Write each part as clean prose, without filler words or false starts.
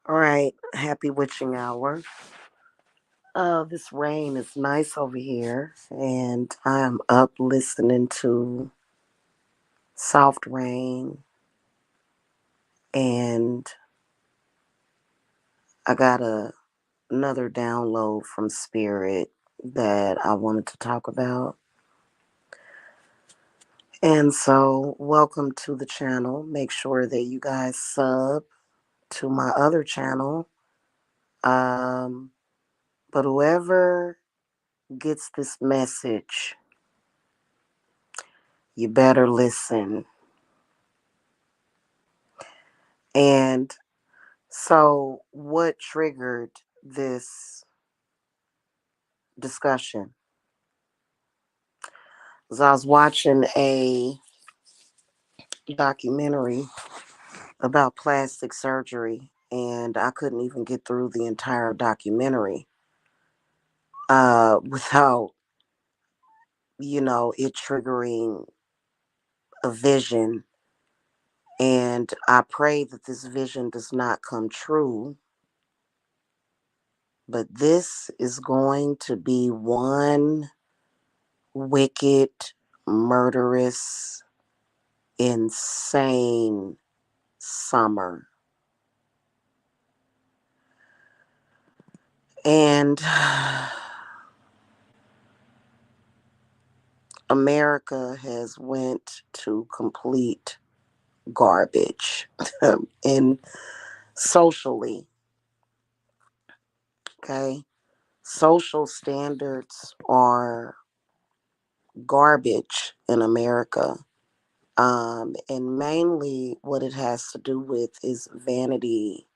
All right, happy witching hour. This rain is nice over here, and I am up listening to soft rain, and I got another download from Spirit that I wanted to talk about. And so, welcome to the channel. Make sure that you guys sub to my other channel. Um, but whoever gets this message, you better listen. And so, what triggered this discussion was I was watching a documentary about plastic surgery, and I couldn't even get through the entire documentary without, it triggering a vision. And I pray that this vision does not come true, but this is going to be one wicked, murderous, insane summer. And America has went to complete garbage and socially, okay? Social standards are garbage in America. And mainly what it has to do with is vanity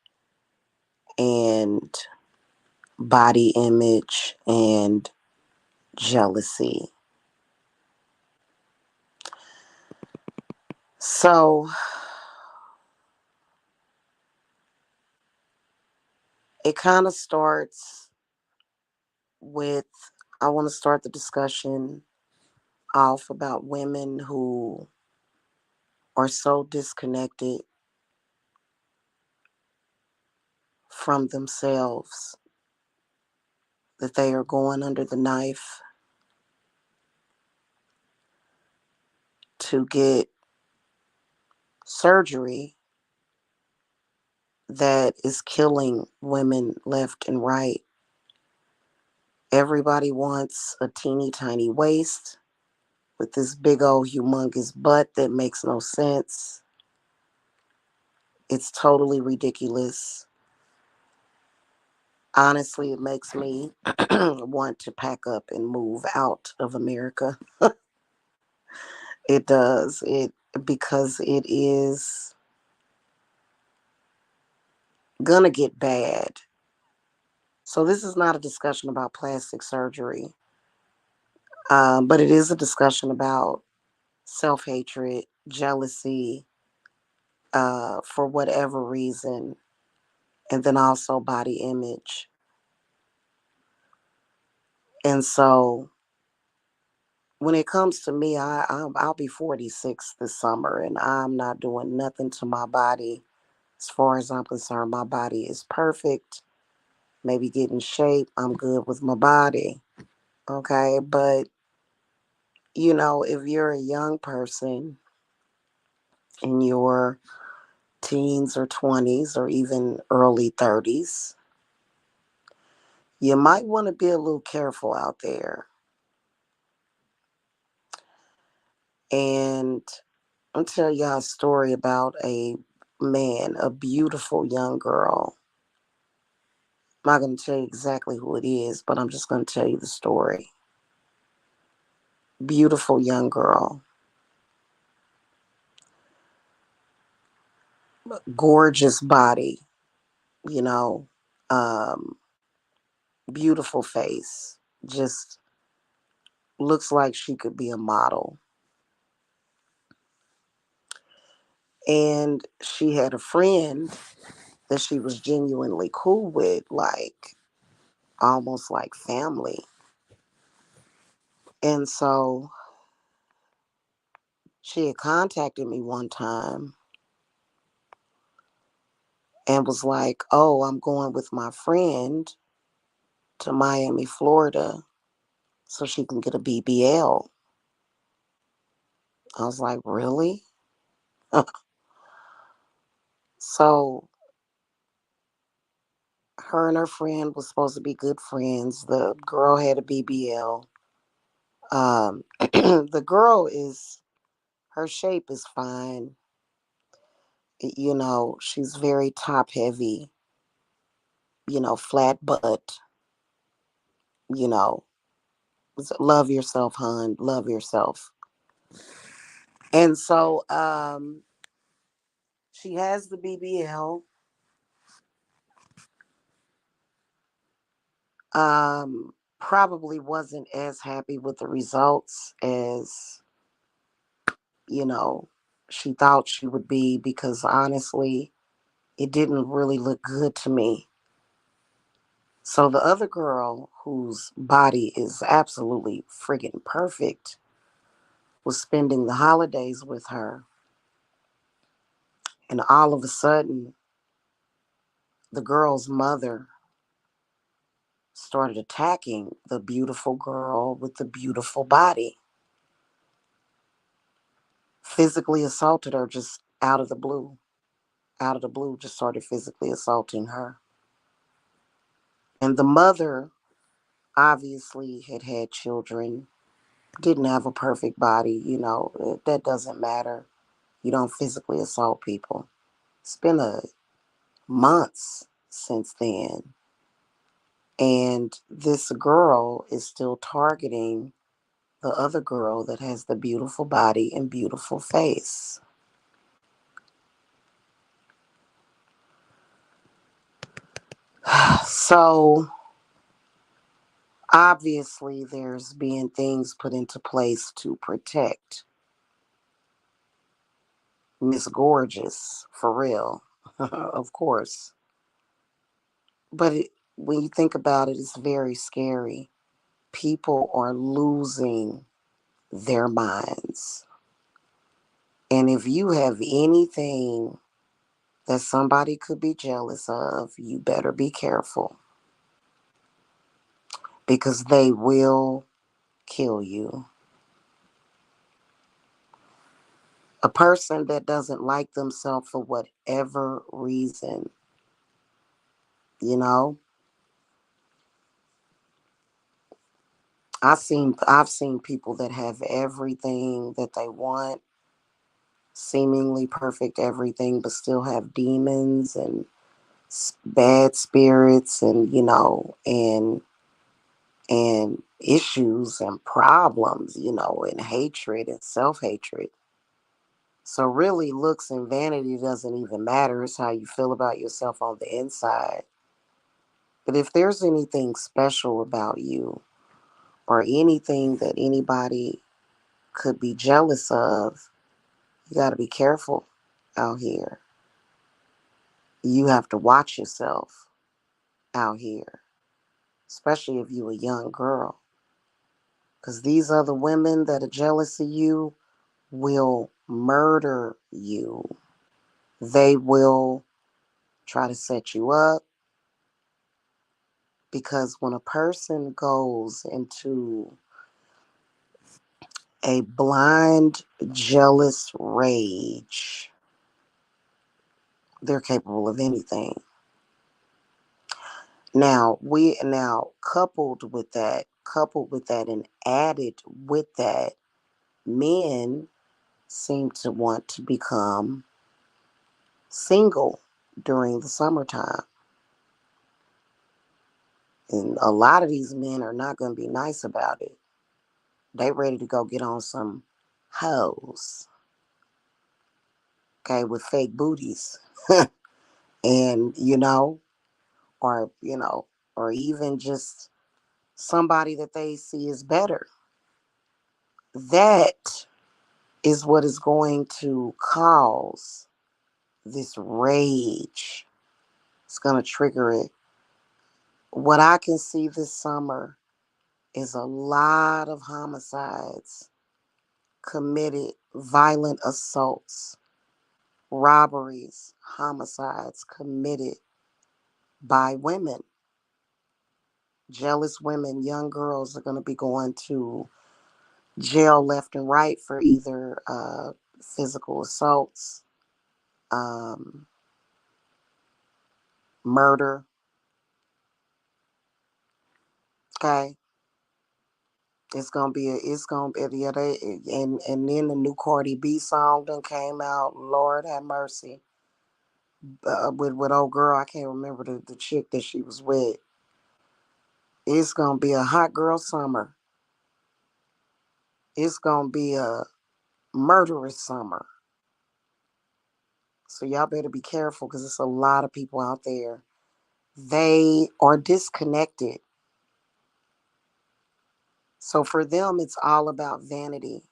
and body image and jealousy. So it kind of starts with I want to start the discussion off about women who are so disconnected from themselves that they are going under the knife to get surgery that is killing women left and right. Everybody wants a teeny tiny waist with this big old humongous butt that makes no sense. It's totally ridiculous. Honestly, it makes me want to pack up and move out of America. It does. It because it is gonna get bad. So this is not a discussion about plastic surgery, but it is a discussion about self-hatred, jealousy, for whatever reason, and then also body image. And so when it comes to me, I'll be 46 this summer, and I'm not doing nothing to my body. As far as I'm concerned, my body is perfect. Maybe get in shape. I'm good with my body. Okay. But, if you're a young person in your teens or 20s or even early 30s, you might want to be a little careful out there. And I'll tell y'all a story about a man, a beautiful young girl. I'm not going to tell you exactly who it is, but I'm just going to tell you the story. Beautiful young girl, gorgeous body, you know, um, beautiful face, just looks like she could be a model. And she had a friend that she was genuinely cool with, like almost like family. And so she had contacted me one time, and was like, oh, I'm going with my friend to Miami, Florida, so she can get a BBL. I was like, really? So her and her friend was supposed to be good friends. The girl had a BBL. The girl is, her shape is fine. She's very top heavy, flat butt, you know, love yourself, hun, love yourself. And so she has the BBL. Probably wasn't as happy with the results as, you know, she thought she would be, because honestly, it didn't really look good to me. So the other girl, whose body is absolutely friggin' perfect, was spending the holidays with her. And all of a sudden, the girl's mother started attacking the beautiful girl with the beautiful body, physically assaulted her just out of the blue. Out of the blue, just started physically assaulting her. And the mother obviously had had children, didn't have a perfect body, that doesn't matter. You don't physically assault people. It's been a months since then. And this girl is still targeting the other girl that has the beautiful body and beautiful face. So obviously there's being things put into place to protect Miss Gorgeous, for real. Of course. But when you think about it, it's very scary. People are losing their minds. And if you have anything that somebody could be jealous of, you better be careful, because they will kill you. A person that doesn't like themselves for whatever reason, you know, I've seen people that have everything that they want, seemingly perfect everything, but still have demons and bad spirits, and and issues and problems, and hatred and self-hatred. So really, looks and vanity doesn't even matter. It's how you feel about yourself on the inside. But if there's anything special about you, or anything that anybody could be jealous of, you got to be careful out here. You have to watch yourself out here, especially if you're a young girl. Because these other women that are jealous of you will murder you. They will try to set you up, because when a person goes into a blind, jealous rage, they're capable of anything. Now coupled with that and added with that, men seem to want to become single during the summertime. And a lot of these men are not going to be nice about it. They ready to go get on some hoes, okay, with fake booties. And, or, or even just somebody that they see as better. That is what is going to cause this rage. It's going to trigger it. What I can see this summer is a lot of homicides, committed violent assaults, robberies, homicides committed by women. Jealous women, young girls are going to be going to jail left and right for either physical assaults, um, murder. Okay, it's gonna be, yeah. And then the new Cardi B song done came out. Lord have mercy. With old girl, I can't remember the chick that she was with. It's gonna be a hot girl summer. It's gonna be a murderous summer. So y'all better be careful because it's a lot of people out there. They are disconnected. So for them, it's all about vanity.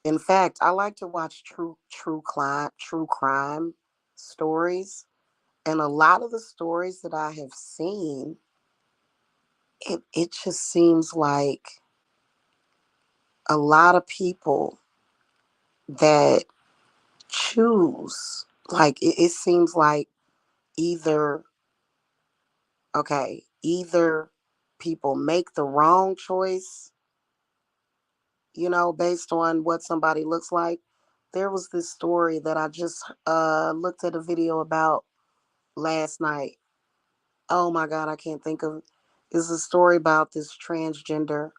In fact, I like to watch true crime stories, and a lot of the stories that I have seen, it just seems like a lot of people that choose, like it seems like either either people make the wrong choice, based on what somebody looks like. There was this story that I just looked at a video about last night. Oh my God, I can't think of. It's a story about this transgender.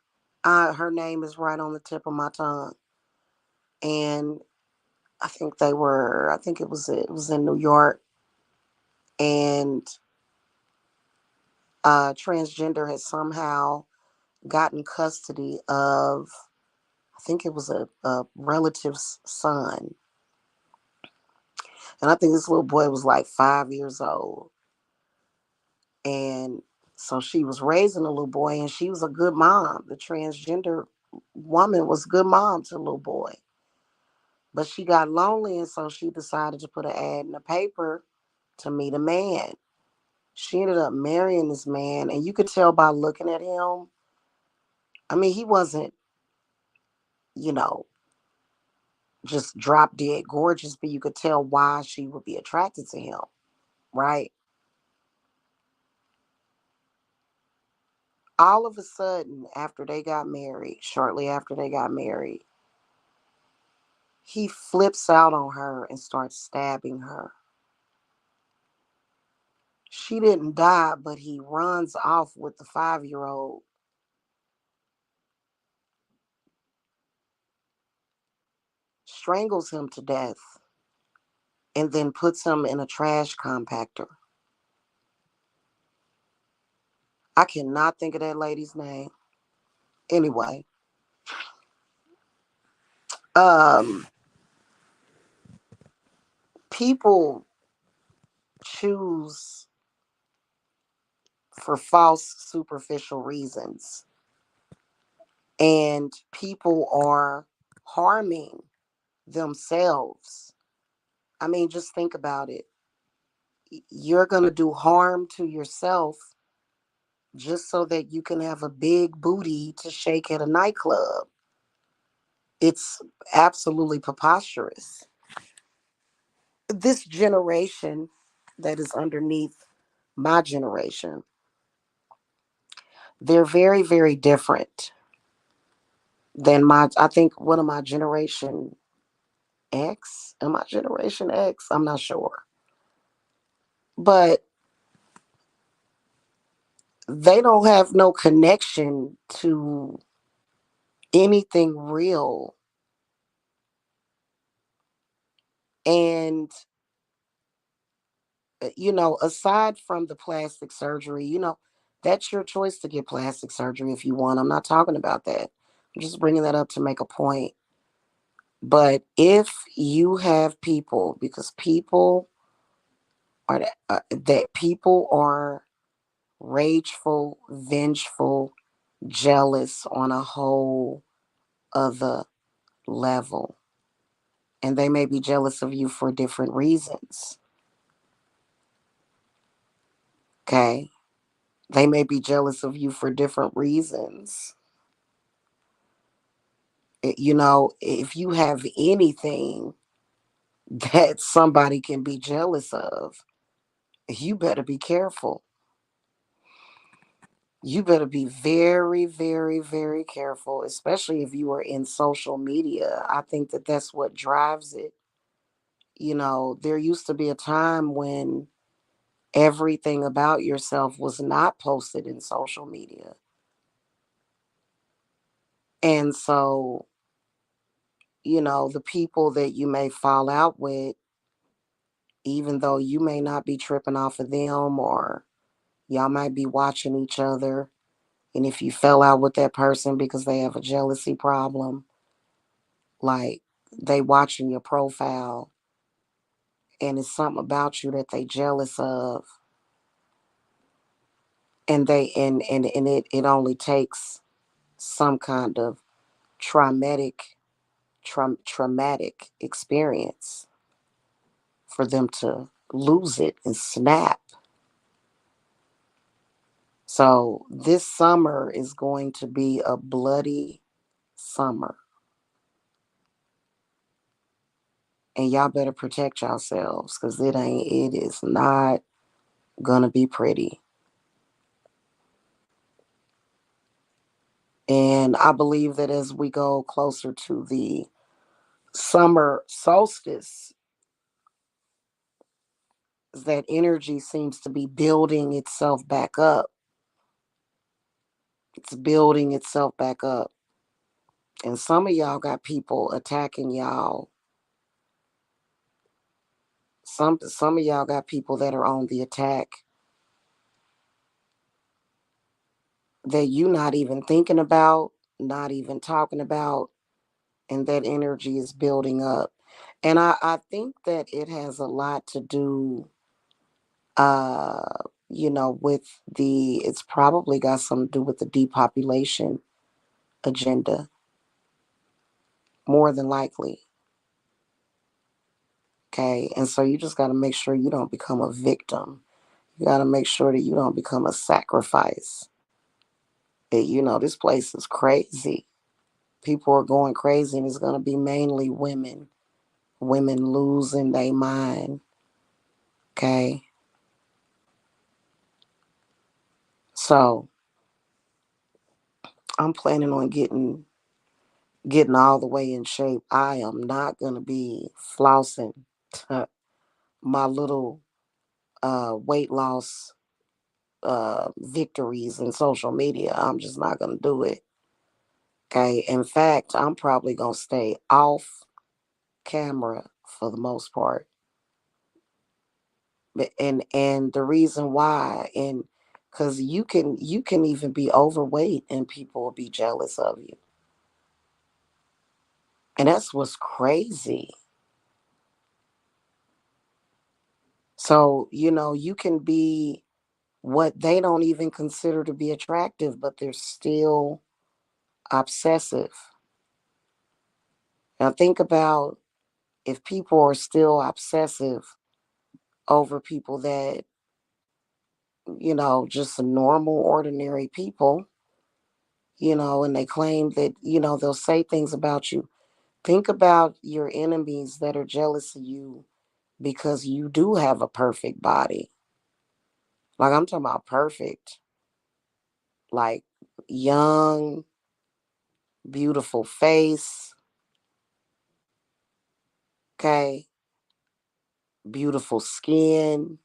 Her name is right on the tip of my tongue, and I think it was in New York, and transgender has somehow gotten custody of, I think it was a relative's son. And I think this little boy was like 5 years old. And so she was raising a little boy, and she was a good mom. The transgender woman was a good mom to the little boy. But she got lonely, and so she decided to put an ad in the paper to meet a man. She ended up marrying this man, and you could tell by looking at him. I mean, he wasn't, you know, just drop dead gorgeous, but you could tell why she would be attracted to him, right? All of a sudden, shortly after they got married, he flips out on her and starts stabbing her. She didn't die, but he runs off with the 5-year old, strangles him to death, and then puts him in a trash compactor. I cannot think of that lady's name. Anyway, um, people choose for false, superficial reasons, and people are harming themselves. I mean, just think about it. You're going to do harm to yourself just so that you can have a big booty to shake at a nightclub. It's absolutely preposterous. This generation that is underneath my generation, they're very, very different than I think one of my generation X. Am I Generation X? I'm not sure. But they don't have no connection to anything real. And, aside from the plastic surgery, that's your choice to get plastic surgery if you want. I'm not talking about that. I'm just bringing that up to make a point. But if you have people, because people are rageful, vengeful, jealous on a whole other level. And they may be jealous of you for different reasons. Okay. They may be jealous of you for different reasons. If you have anything that somebody can be jealous of, you better be careful. You better be very, very, very careful, especially if you are in social media. I think that that's what drives it. There used to be a time when everything about yourself was not posted in social media. And so, the people that you may fall out with, even though you may not be tripping off of them, or y'all might be watching each other. And if you fell out with that person because they have a jealousy problem, like they watching your profile and it's something about you that they jealous of, and it only takes some kind of traumatic experience for them to lose it and snap. So this summer is going to be a bloody summer. And y'all better protect yourselves, because it is not gonna be pretty. And I believe that as we go closer to the summer solstice, that energy seems to be building itself back up. It's building itself back up. And some of y'all got people attacking y'all. Some of y'all got people that are on the attack that you not even thinking about, not even talking about, and that energy is building up. And I think that it has a lot to do, with it's probably got something to do with the depopulation agenda, more than likely. Okay. And so you just got to make sure you don't become a victim. You got to make sure that you don't become a sacrifice. This place is crazy. People are going crazy, and it's going to be mainly women losing their mind. Okay. So I'm planning on getting all the way in shape. I am not gonna be flossing my little weight loss victories in social media. I'm just not gonna do it. Okay. In fact, I'm probably gonna stay off camera for the most part. And the reason why, and because you can even be overweight and people will be jealous of you. And that's what's crazy. So, you can be what they don't even consider to be attractive, but they're still obsessive. Now, think about if people are still obsessive over people that, just normal, ordinary people, and they claim that, they'll say things about you. Think about your enemies that are jealous of you because you do have a perfect body. Like, I'm talking about perfect, like young, beautiful face, okay, beautiful skin.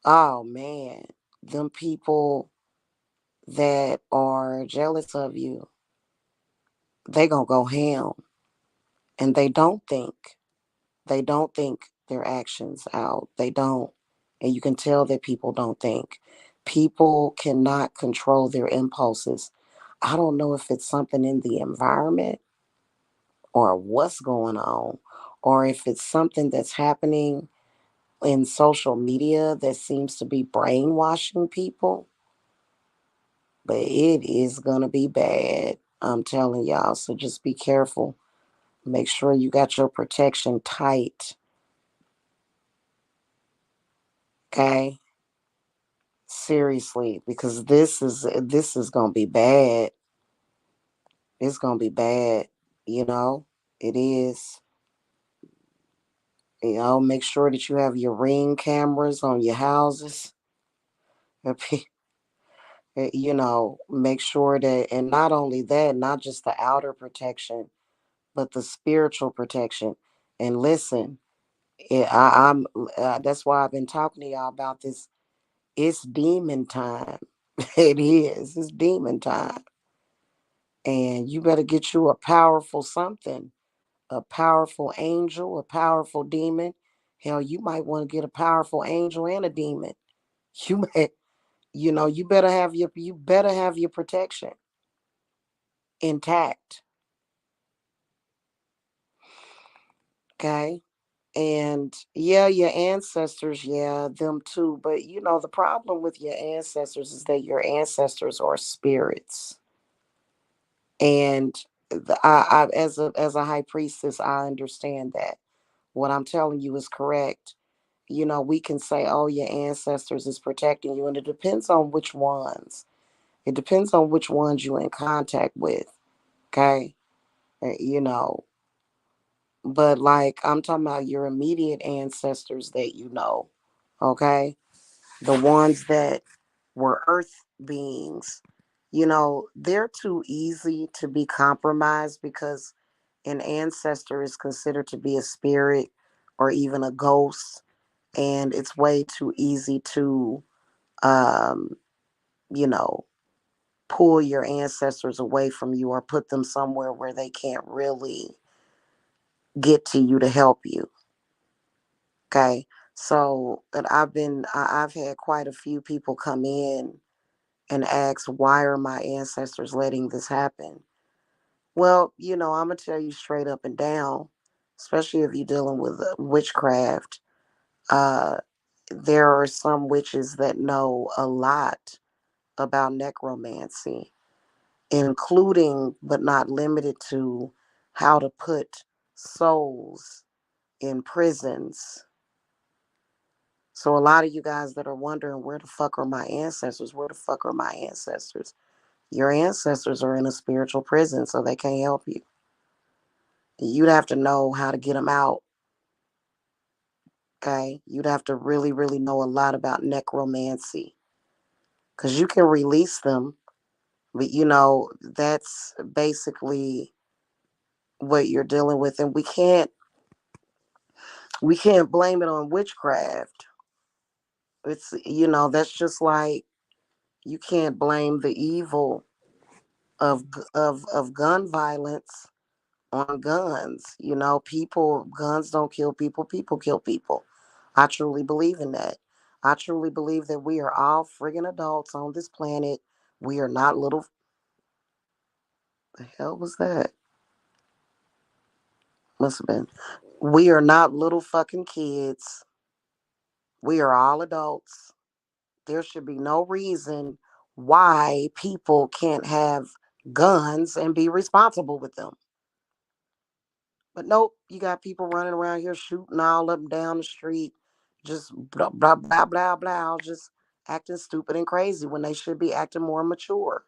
Oh man, them people that are jealous of you, they gonna go ham, and they don't think their actions out. They don't, and you can tell that people don't think. People cannot control their impulses. I don't know if it's something in the environment or what's going on, or if it's something that's happening in social media that seems to be brainwashing people, but it is going to be bad. I'm telling y'all. So just be careful. Make sure you got your protection tight. Okay? Seriously, because this is going to be bad. It's gonna be bad, you know. It is. You know, make sure that you have your ring cameras on your houses. You know, make sure that, and not only that, not just the outer protection, but the spiritual protection. And listen, I'm that's why I've been talking to y'all about this. It's demon time. It is. It's demon time, and you better get you a powerful something, a powerful angel, a powerful demon. Hell, you might want to get a powerful angel and a demon. You may, you know, you better have your protection intact. Okay. And yeah, your ancestors, yeah, them too. But you know, the problem with your ancestors is that your ancestors are spirits. And as a high priestess, I understand that. What I'm telling you is correct. You know, we can say, oh, your ancestors is protecting you, and it depends on which ones. It depends on which ones you're in contact with. Okay. You know, but like I'm talking about your immediate ancestors that you know. Okay. The ones that were earth beings, you know, they're too easy to be compromised because an ancestor is considered to be a spirit or even a ghost, and it's way too easy to, um, you know, pull your ancestors away from you or put them somewhere where they can't really get to you to help you. Okay. So, and I've had quite a few people come in and ask, why are my ancestors letting this happen? Well, you know, I'm going to tell you straight up and down, especially if you're dealing with witchcraft. Uh, there are some witches that know a lot about necromancy, including but not limited to how to put souls in prisons. So, a lot of you guys that are wondering, where the fuck are my ancestors? Where the fuck are my ancestors? Your ancestors are in a spiritual prison, so they can't help you. You'd have to know how to get them out. Okay. You'd have to really, really know a lot about necromancy because you can release them, but you know, that's basically what you're dealing with. And we can't blame it on witchcraft. It's, you know, that's just like you can't blame the evil of gun violence on guns. You know, guns don't kill people, people kill people. I truly believe in that. I truly believe that we are all friggin' adults on this planet. We are not little. The hell was that? Must have been. We are not little fucking kids. We are all adults. There should be no reason why people can't have guns and be responsible with them. But nope, you got people running around here shooting all up and down the street, just blah blah blah blah blah, just acting stupid and crazy when they should be acting more mature.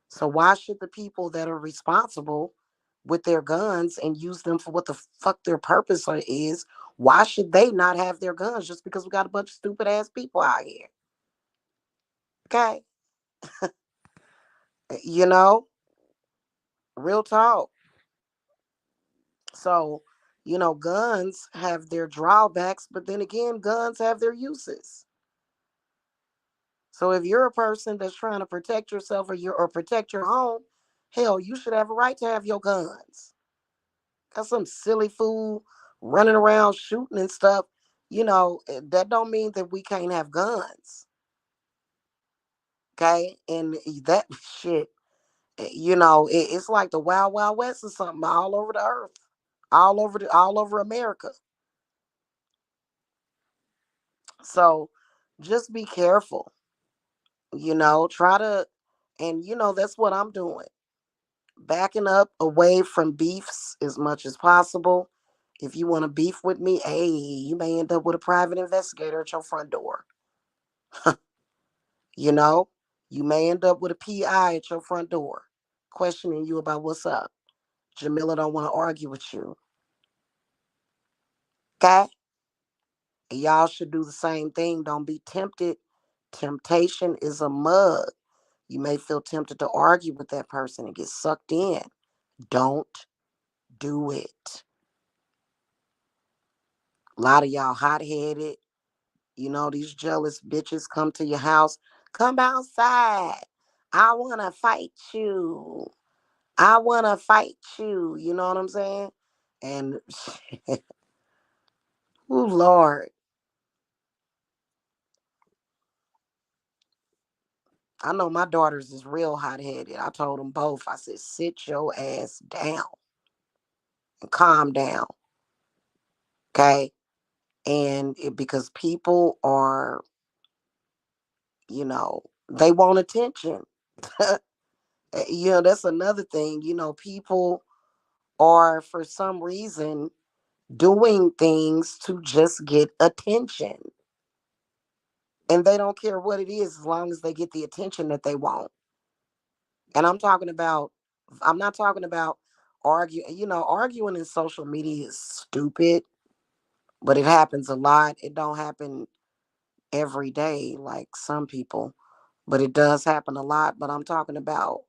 So why should the people that are responsible with their guns and use them for what the fuck their purpose is, why should they not have their guns just because we got a bunch of stupid ass people out here? Okay, you know, real talk. So, you know, guns have their drawbacks, but then again, guns have their uses. So if you're a person that's trying to protect yourself or protect your home, hell, you should have a right to have your guns. Got some silly fool running around shooting and stuff. You know, that don't mean that we can't have guns. Okay? And that shit, you know, it's like the Wild Wild West or something all over the earth. All over America. So just be careful. You know, try to, and you know, that's what I'm doing. Backing up away from beefs as much as possible. If you want to beef with me, hey, you may end up with a private investigator at your front door. You know, you may end up with a PI at your front door. questioning you about what's up. Jamila don't want to argue with you. Okay? And y'all should do the same thing. Don't be tempted. Temptation is a mug. You may feel tempted to argue with that person and get sucked in. Don't do it. A lot of y'all hot headed. You know, these jealous bitches come to your house. Come outside. I want to fight you. I want to fight you. You know what I'm saying? And, oh, Lord. I know my daughters is real hot headed. I told them both. I said, sit your ass down and calm down. Okay. Because people are, they want attention. That's another thing. People are for some reason doing things to just get attention. And they don't care what it is as long as they get the attention that they want. And I'm not talking about arguing in social media is stupid, but it happens a lot. It don't happen every day like some people, but it does happen a lot. But I'm talking about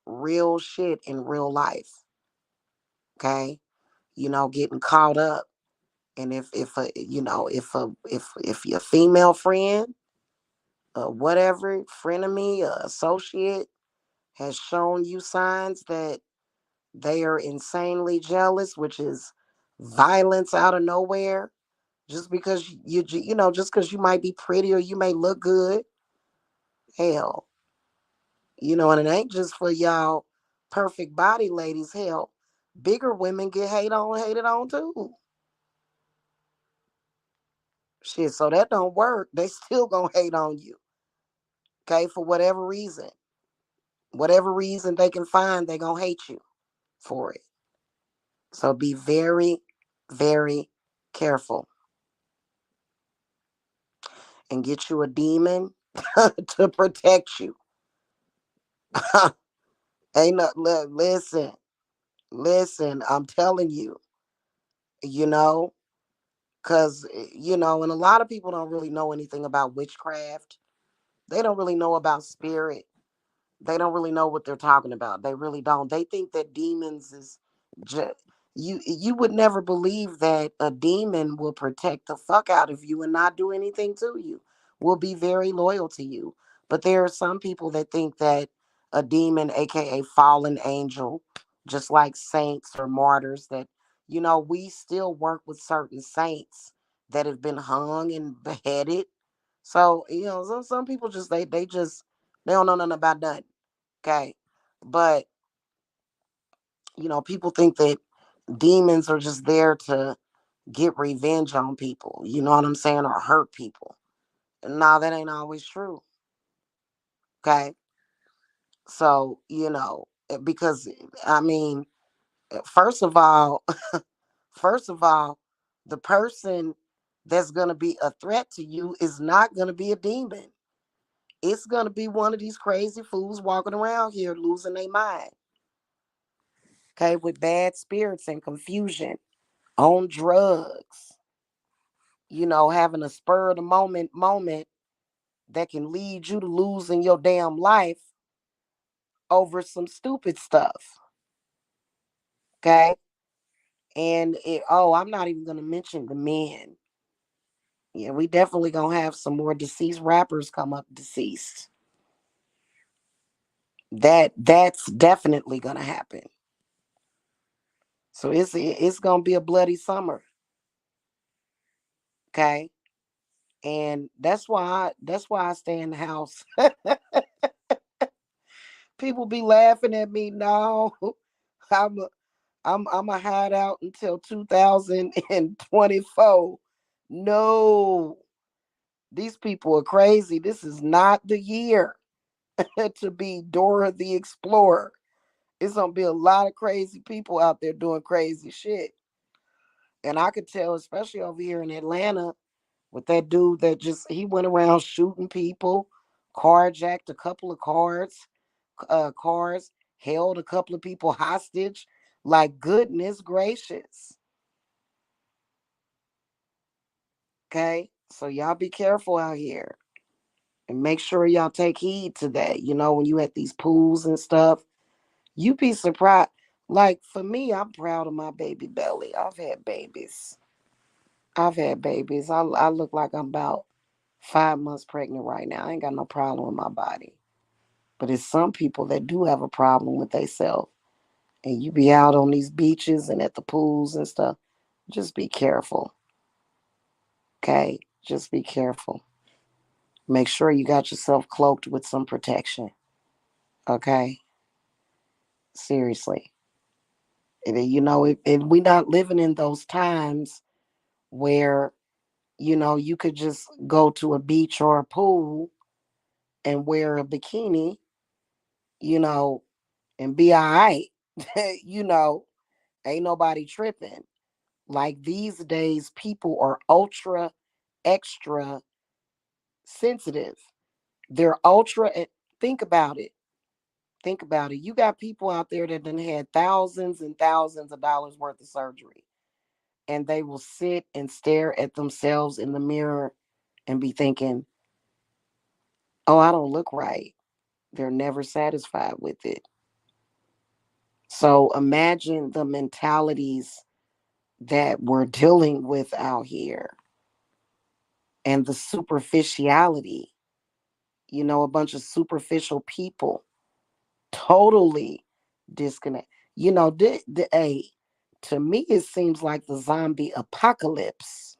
real shit in real life. Okay. Getting caught up. And if your female friend or whatever, frenemy or associate has shown you signs that they are insanely jealous, which is violence out of nowhere, just because just because you might be pretty or you may look good. Hell, and it ain't just for y'all perfect body ladies. Hell, bigger women get hated on too. Shit, so that don't work. They still gonna hate on you. Okay, for whatever reason. Whatever reason they can find, they gonna hate you for it. So be very, very careful. And get you a demon to protect you. Ain't no listen, I'm telling you, you know, because and a lot of people don't really know anything about witchcraft. They don't really know about spirit. They don't really know what they're talking about. They really don't. They think that demons is just you would never believe that a demon will protect the fuck out of you and not do anything to you. Will be very loyal to you. But there are some people that think that a demon, aka fallen angel, just like saints or martyrs, that we still work with certain saints that have been hung and beheaded. So, some people just they don't know nothing about nothing. Okay. But, people think that demons are just there to get revenge on people, you know what I'm saying, or hurt people. No, that ain't always true. Okay. So, because I mean, first of all, first of all, the person that's going to be a threat to you is not going to be a demon. It's going to be one of these crazy fools walking around here losing their mind. Okay, with bad spirits and confusion, on drugs, having a spur of the moment that can lead you to losing your damn life over some stupid stuff. Okay. I'm not even gonna mention the men. Yeah, we definitely gonna have some more deceased rappers come up deceased. That's definitely gonna happen. So it's gonna be a bloody summer. Okay. And that's why I stay in the house. People be laughing at me. No, I'm a, I'm a hide out until 2024. No, these people are crazy. This is not the year to be Dora the Explorer. It's gonna be a lot of crazy people out there doing crazy shit. And I could tell, especially over here in Atlanta, with that dude that he went around shooting people, carjacked a couple of cars. held a couple of people hostage. Like, goodness gracious. Okay. So y'all be careful out here and make sure y'all take heed to that. When you at these pools and stuff, you be surprised. Like for me, I'm proud of my baby belly. I've had babies. I look like I'm about 5 months pregnant right now. I ain't got no problem with my body. But it's some people that do have a problem with themselves. And you be out on these beaches and at the pools and stuff. Just be careful. Okay? Just be careful. Make sure you got yourself cloaked with some protection. Okay? Seriously. And we not living in those times where, you could just go to a beach or a pool and wear a bikini, you know, and be all right. you know, Ain't nobody tripping. Like these days, people are ultra extra sensitive. They're ultra. Think about it. Think about it. You got people out there that done had thousands and thousands of dollars worth of surgery, and they will sit and stare at themselves in the mirror and be thinking, "Oh, I don't look right." They're never satisfied with it. So imagine the mentalities that we're dealing with out here and the superficiality. A bunch of superficial people totally disconnect. To me, it seems like the zombie apocalypse.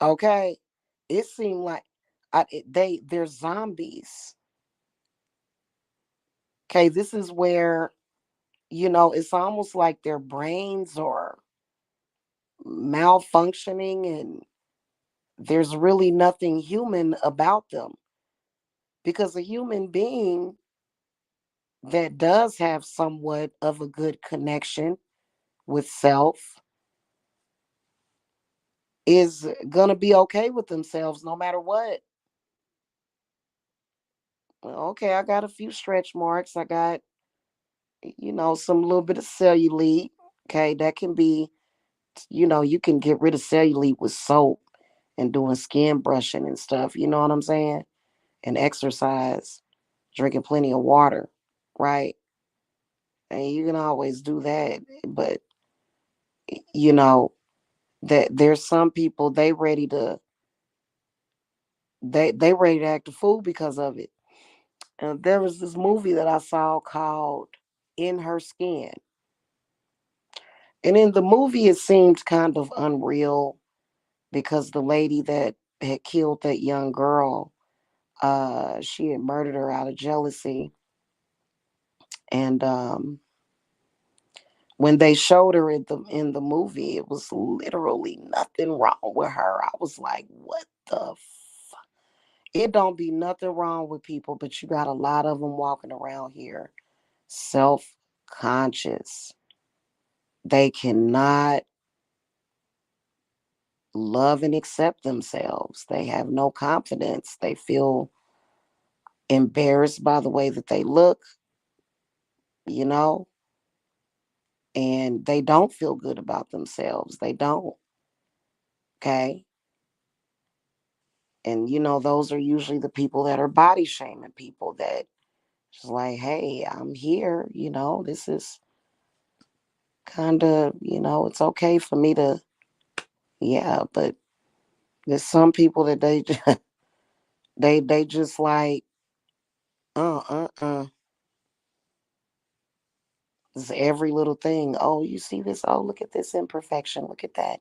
Okay, it seemed like they're zombies. Okay, this is where it's almost like their brains are malfunctioning, and there's really nothing human about them, because a human being that does have somewhat of a good connection with self is going to be okay with themselves no matter what. Well, okay, I got a few stretch marks. I got, some little bit of cellulite. Okay, that can be, you can get rid of cellulite with soap and doing skin brushing and stuff. You know what I'm saying? And exercise, drinking plenty of water, right? And you can always do that. But, you know, that there's some people they ready to act a fool because of it. And there was this movie that I saw called In Her Skin. And in the movie it seemed kind of unreal because the lady that had killed that young girl, she had murdered her out of jealousy. And when they showed her in the movie, it was literally nothing wrong with her. I was like, what the it don't be nothing wrong with people, but you got a lot of them walking around here self-conscious. They cannot love and accept themselves. They have no confidence. They feel embarrassed by the way that they look, you know, and they don't feel good about themselves. They don't. Okay. And those are usually the people that are body shaming people, that just like, hey, I'm here, this is kind of, it's okay for me to, yeah, but there's some people that they they just like, uh. It's every little thing. Oh, you see this? Oh, look at this imperfection. Look at that.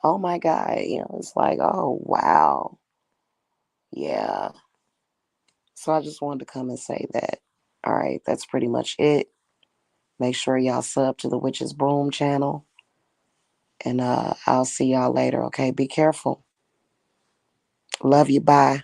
Oh my God. It's like, oh wow. Yeah. So I just wanted to come and say that. All right, that's pretty much it. Make sure y'all sub to the Witch's Broom channel. And I'll see y'all later. Okay. Be careful. Love you. Bye.